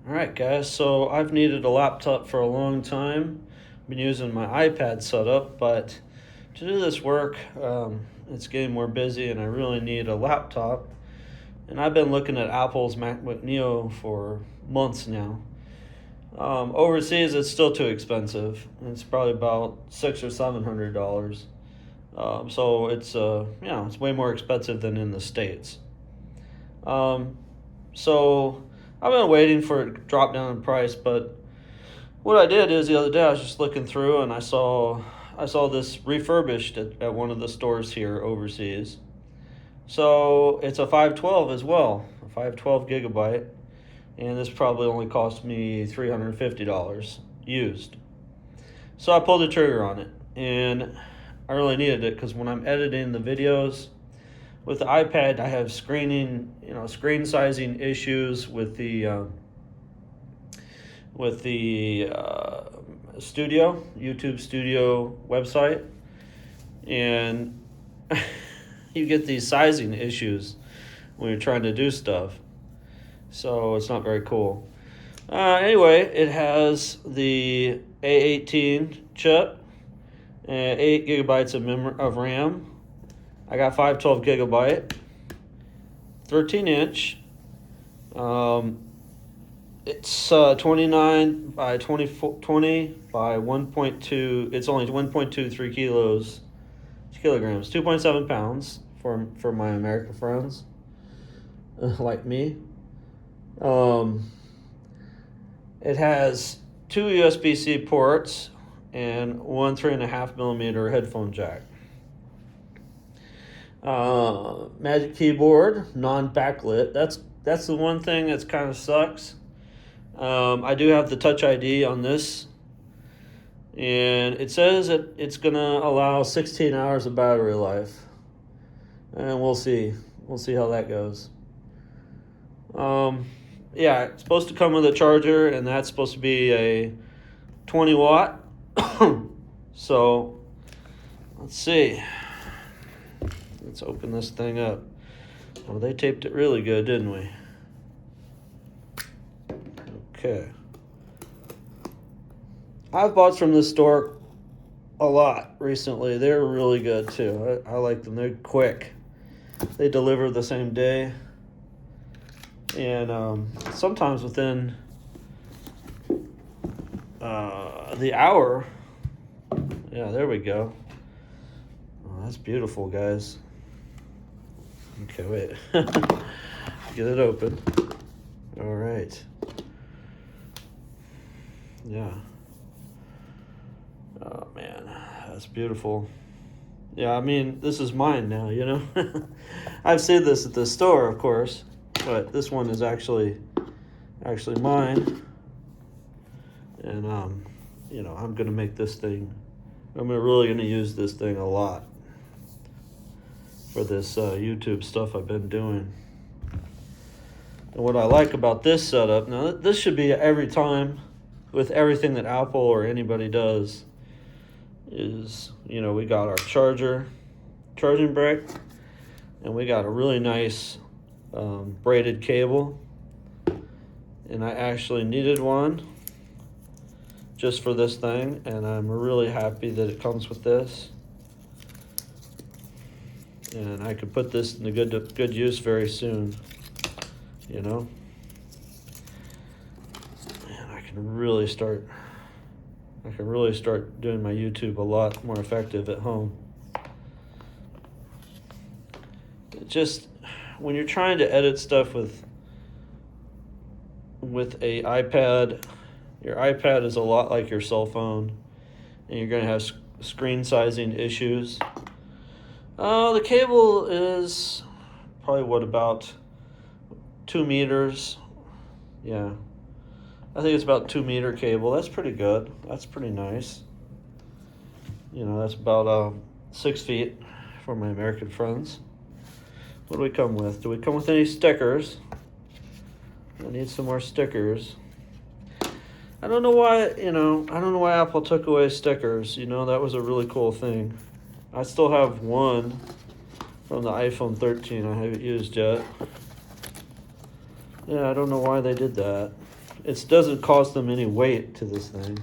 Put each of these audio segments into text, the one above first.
Alright guys, so I've needed a laptop for a long time. Been using my iPad setup, but to do this work, it's getting more busy and I really need a laptop. And I've been looking at Apple's Macbook Neo for months now. Overseas, it's still too expensive. It's probably about $600 or $700. So it's way more expensive than in the States. Um, so I've been waiting for it to drop down in price, but what I did is the other day I was just looking through and I saw this refurbished at one of the stores here overseas. So it's a 512 as well, a 512 gigabyte, and this probably only cost me $350 used. So I pulled the trigger on it, and I really needed it because when I'm editing the videos with the iPad, I have screen sizing issues with the YouTube Studio website, and you get these sizing issues when you're trying to do stuff. So it's not very cool. Anyway, it has the A18 chip, 8 gigabytes of RAM. I got 512 gigabyte, 13-inch. It's 29 by 20 by 1.2. It's only 1.23 kilograms, 2.7 pounds for my American friends like me. It has two USB-C ports and one 3.5 millimeter headphone jack. Magic keyboard, non-backlit. That's the one thing that's kind of sucks. I do have the Touch ID on this, and it says that it's gonna allow 16 hours of battery life, and we'll see how that goes. Yeah, it's supposed to come with a charger, and that's supposed to be a 20 watt. So let's see. Let's open this thing up. Well, they taped it really good, didn't we? Okay. I've bought from this store a lot recently. They're really good too. I like them. They're quick. They deliver the same day. And sometimes within the hour. Yeah, there we go. Oh, that's beautiful, guys. Okay, wait. Get it open. All right. Yeah. Oh, man. That's beautiful. Yeah, I mean, this is mine now, you know? I've seen this at the store, of course, but this one is actually mine. And, I'm going to make this thing, I'm really going to use this thing a lot for this YouTube stuff I've been doing. And what I like about this setup, now this should be every time with everything that Apple or anybody does, is, we got our charging brick, and we got a really nice braided cable. And I actually needed one just for this thing, and I'm really happy that it comes with this. And I could put this in good use very soon, And I can really start doing my YouTube a lot more effective at home. It just, when you're trying to edit stuff with a iPad, your iPad is a lot like your cell phone, and you're going to have screen sizing issues. The cable is probably about 2 meters. Yeah. I think it's about 2 meter cable. That's pretty good. That's pretty nice. That's about 6 feet for my American friends. What do we come with? Do we come with any stickers? I need some more stickers. I don't know why Apple took away stickers. That was a really cool thing. I still have one from the iPhone 13 I haven't used yet. Yeah, I don't know why they did that. it doesn't cost them any weight to this thing.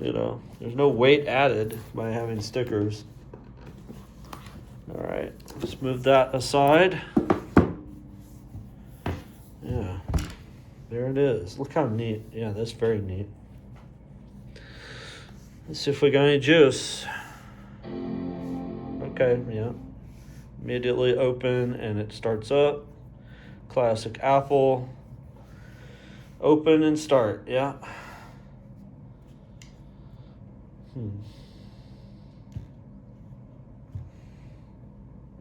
You know, there's no weight added by having stickers. All right, let's move that aside. Yeah, there it is. Look how neat. Yeah, that's very neat. Let's see if we got any juice. Okay, yeah. Immediately open and it starts up. Classic Apple. Open and start, yeah.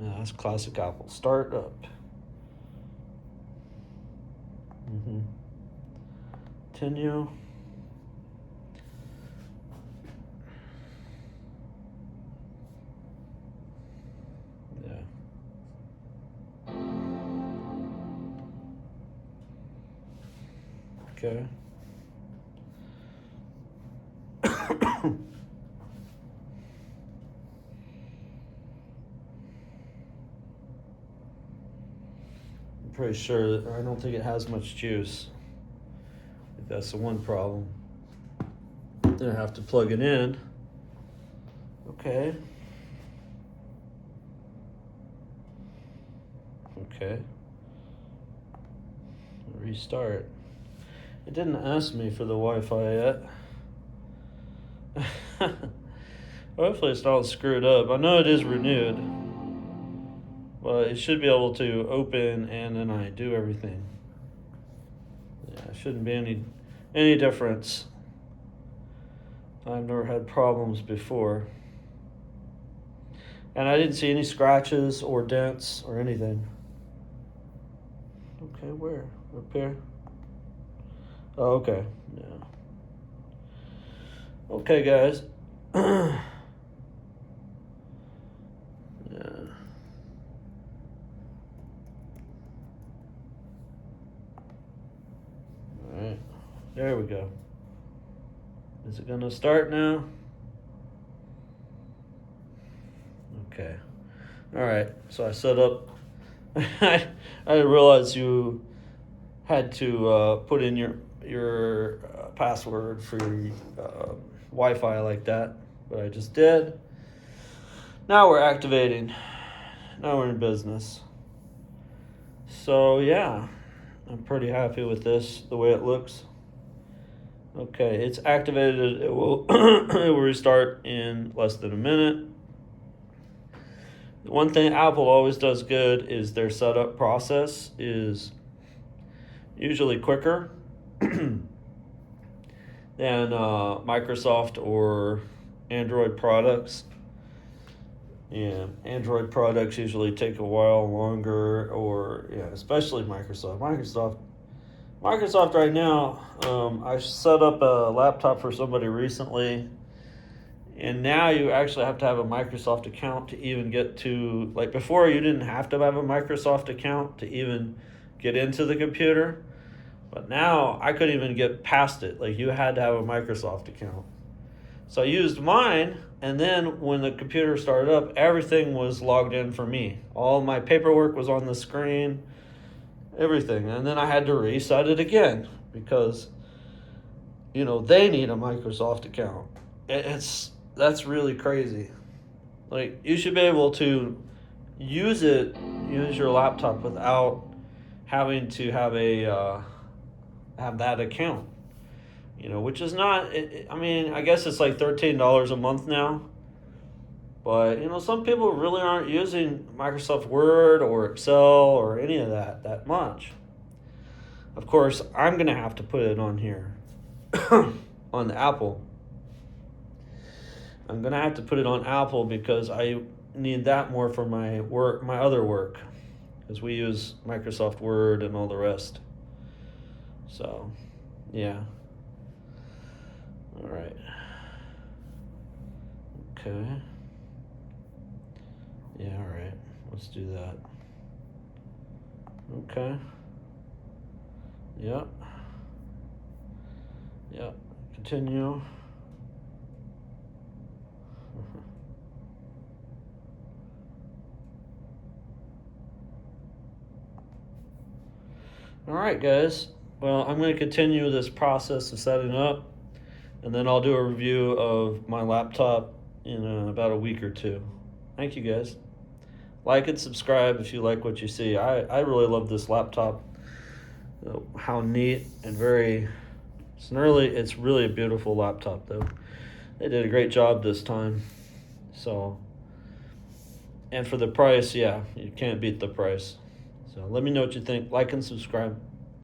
Yeah, that's classic Apple. Start up. Continue. Yeah. Okay. I'm pretty sure, I don't think it has much juice. I think that's the one problem. Then I have to plug it in. Okay. Okay. Restart. It didn't ask me for the Wi-Fi yet. Hopefully it's not screwed up. I know it is renewed, but it should be able to open and then I do everything. Yeah, it shouldn't be any difference. I've never had problems before. And I didn't see any scratches or dents or anything. Okay, where? Up here? Oh, okay. Yeah. Okay, guys. Yeah. Alright. There we go. Is it gonna start now? Okay. Alright. So I set up I didn't realize you had to put in your password for Wi-Fi like that, but I just did. Now we're activating. Now we're in business. So yeah, I'm pretty happy with this, the way it looks. Okay, it's activated. It will it will restart in less than a minute. The one thing Apple always does good is their setup process is usually quicker than Microsoft or Android products. Yeah, Android products usually take a while longer, or yeah, especially Microsoft. Microsoft right now, I set up a laptop for somebody recently, and now you actually have to have a Microsoft account to even get to, like before you didn't have to have a Microsoft account to even get into the computer, but now I couldn't even get past it. Like you had to have a Microsoft account. So I used mine, and then when the computer started up, everything was logged in for me. All my paperwork was on the screen, everything. And then I had to reset it again because, they need a Microsoft account. That's really crazy. Like, you should be able to use your laptop without having to have that account. Which is not, I guess it's like $13 a month now. But, some people really aren't using Microsoft Word or Excel or any of that much. Of course, I'm going to have to put it on here, on the Apple. I'm going to have to put it on Apple because I need that more for my work, my other work, because we use Microsoft Word and all the rest. So, yeah. All right. Okay. Yeah, all right. Let's do that. Okay. Yep. Yep. Continue. All right, guys. Well, I'm going to continue this process of setting up, and then I'll do a review of my laptop in about a week or two. Thank you guys. Like and subscribe if you like what you see. I really love this laptop. How neat and very it's really a beautiful laptop though. They did a great job this time. So, and for the price, yeah, you can't beat the price. So let me know what you think. Like and subscribe.